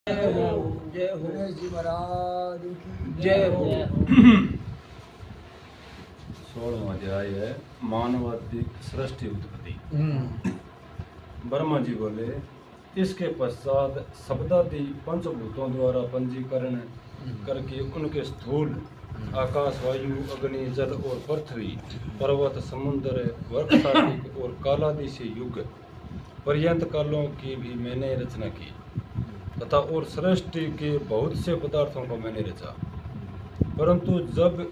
जय हो गणेश जी महाराज की जय हो। 16वां अध्याय है मानवाधिक सृष्टि उत्पत्ति। ब्रह्मा जी बोले, इसके पश्चात शब्दादि पंचभूतों द्वारा पंजीकरण करके उनके स्थूल आकाश, वायु, अग्नि, जल और पृथ्वी, पर्वत, समुद्र, वृक्षादिक और कालादि से युग पर्यंत कालों की भी मैंने रचना की तथा और सृष्टि के बहुत से पदार्थों को मैंने रचा। परंतु जब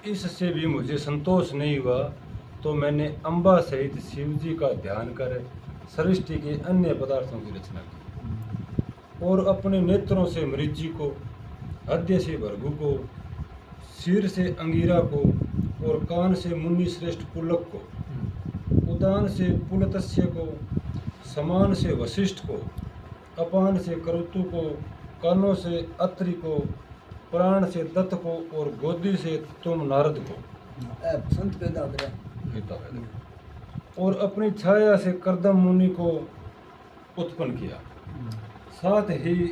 इससे भी मुझे संतोष नहीं हुआ तो मैंने अम्बा सहित शिव जी का ध्यान कर सृष्टि के अन्य पदार्थों की रचना की और अपने नेत्रों से मरीचि को, हृदय से भृगु को, सिर से अंगीरा को और कान से मुनि श्रेष्ठ पुलक को, उदान से पुलतस्य को, समान से वशिष्ठ को, अपान से करुतु को, कानों से अत्रि को, प्राण से दत्त को और गोदी से तुम नारद को संत पैदा करें और अपनी छाया से करदम मुनि को उत्पन्न किया। साथ ही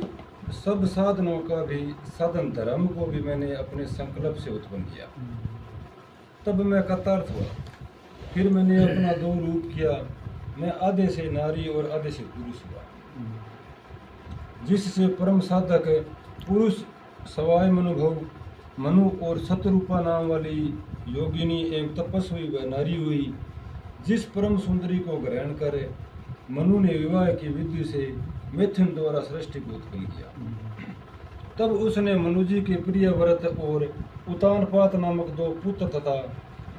सब साधनों का भी साधन धर्म को भी मैंने अपने संकल्प से उत्पन्न किया। तब मैं कृतार्थ हुआ। फिर मैंने अपना दो रूप किया। मैं आधे से नारी और आधे से पुरुष हुआ, जिससे परम साधक पुरुष सवाय मनुभव मनु और शतरूपा नाम वाली योगिनी एवं तपस्वी व नारी हुई। जिस परम सुंदरी को ग्रहण कर मनु ने विवाह की विधि से मिथुन द्वारा सृष्टि को उत्पन्न किया। तब उसने मनु जी के प्रिय व्रत और उतानपात नामक दो पुत्र तथा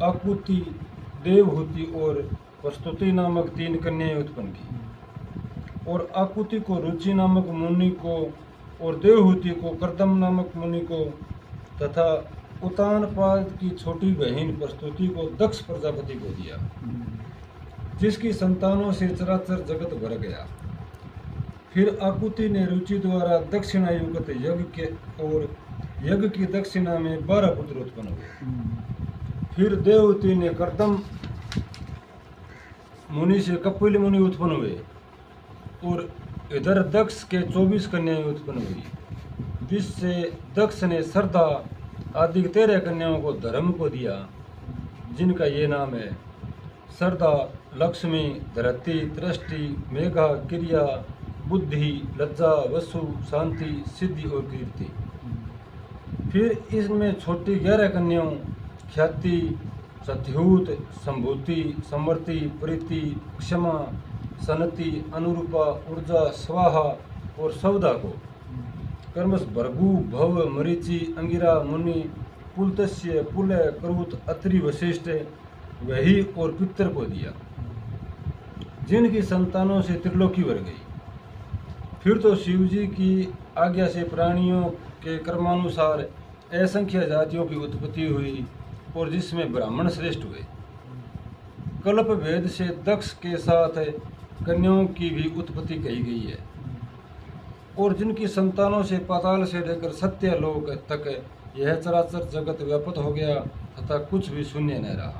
आकुति, देवहूति और प्रस्तुति नामक 3 कन्याएं उत्पन्न की और आकुति को रुचि नामक मुनि को और देवहूति को करदम नामक मुनि को तथा उतानपाद की छोटी बहन प्रस्तुति को दक्ष प्रजापति को दिया, जिसकी संतानों से चराचर जगत भर गया। फिर आकुति ने रुचि द्वारा दक्षिणा युक्त यज्ञ के और यज्ञ की दक्षिणा में 12 पुत्र उत्पन्न हुए। फिर देवहूति ने करदम मुनि से कपिल मुनि उत्पन्न हुए और इधर दक्ष के 24 कन्याएं उत्पन्न हुई, जिससे दक्ष ने श्रद्धा आदि 13 कन्याओं को धर्म को दिया, जिनका ये नाम है श्रद्धा, लक्ष्मी, धरती, दृष्टि, मेघा, क्रिया, बुद्धि, लज्जा, वसु, शांति, सिद्धि और कीर्ति। फिर इसमें छोटी 11 कन्याओं ख्याति, सत्यूत, संभूति, समृति, प्रीति, क्षमा, सनति, अनुरूपा, ऊर्जा, स्वाहा और सौदा को कर्मस भृगु, भव, मरीचि, अंगिरा, मुनि, पुलतस्य, पुलय, क्रूत, अत्रि, वशिष्ठ, वही और पितर को दिया, जिनकी संतानों से त्रिलोकी भर गई। फिर तो शिव जी की आज्ञा से प्राणियों के कर्मानुसार असंख्य जातियों की उत्पत्ति हुई और जिसमें ब्राह्मण श्रेष्ठ हुए। कल्प भेद से दक्ष के साथ कन्याओं की भी उत्पत्ति कही गई है और जिनकी संतानों से पाताल से लेकर सत्यलोक तक यह चराचर जगत व्याप्त हो गया तथा कुछ भी शून्य न रहा।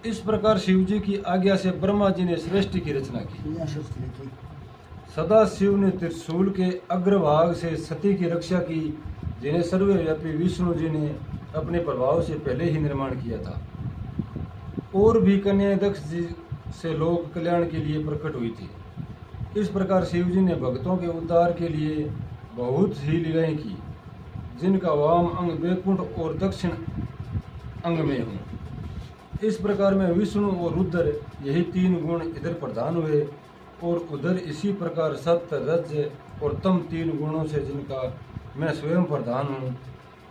इस प्रकार शिव जी की आज्ञा से ब्रह्मा जी ने सृष्टि की रचना की। सदा शिव ने त्रिशूल के अग्रभाग से सती की रक्षा की, जिन्हें सर्वव्यापी विष्णु जी ने अपने प्रभाव से पहले ही निर्माण किया था। और भी कन्याएं दक्ष जी से लोक कल्याण के लिए प्रकट हुई थी। इस प्रकार शिव जी ने भक्तों के उद्धार के लिए बहुत ही लीलाएं की, जिनका वाम अंग वैकुंठ और दक्षिण अंग में हूँ। इस प्रकार में विष्णु और रुद्र यही 3 गुण इधर प्रधान हुए और उधर इसी प्रकार सत्य, रज और तम 3 गुणों से जिनका मैं स्वयं प्रधान हूँ,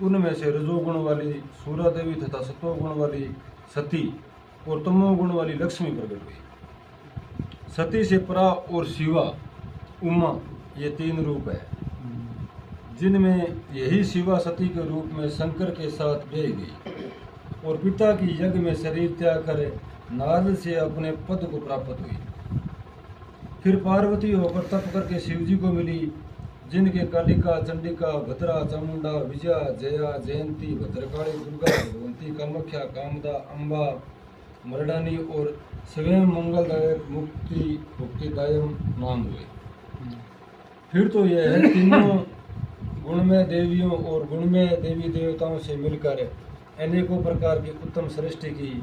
उनमें से रजोगुण वाली सूरा देवी तथा सतोगुण वाली सती और तमोगुण वाली लक्ष्मी प्रकट हुई। सती से परा और शिवा, उमा ये 3 रूप है, जिनमें यही शिवा सती के रूप में शंकर के साथ ब्याही गई और पिता की यज्ञ में शरीर त्याग कर नारद से अपने पद को प्राप्त हुई। फिर पार्वती होकर तप करके शिव जी को मिली, जिनके कालिका, चंडिका, भद्रा, चामुंडा, विजया, जया, जयंती, भद्रकाली, दुर्गा, भगवंती, कामाख्या, कामदा, अम्बा, मरडानी और स्वयं मंगलदायक मुक्तिदायक नाम हुए। फिर तो यह है तीनों गुणमय देवियों और गुणमय देवी देवताओं से मिलकर अनेकों प्रकार की उत्तम सृष्टि की।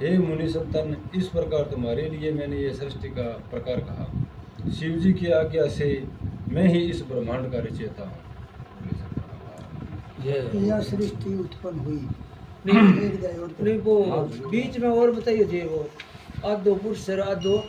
हे मुनि संतन, इस प्रकार तुम्हारे लिए मैंने ये सृष्टि का प्रकार कहा। शिव जी की आज्ञा से मैं ही इस ब्रह्मांड का रचयिता हूँ। यह सृष्टि उत्पन्न हुई। नहीं एक जाए और तो- नहीं, वो बीच में और बताइए जी, वो आधो पुरुष और आधो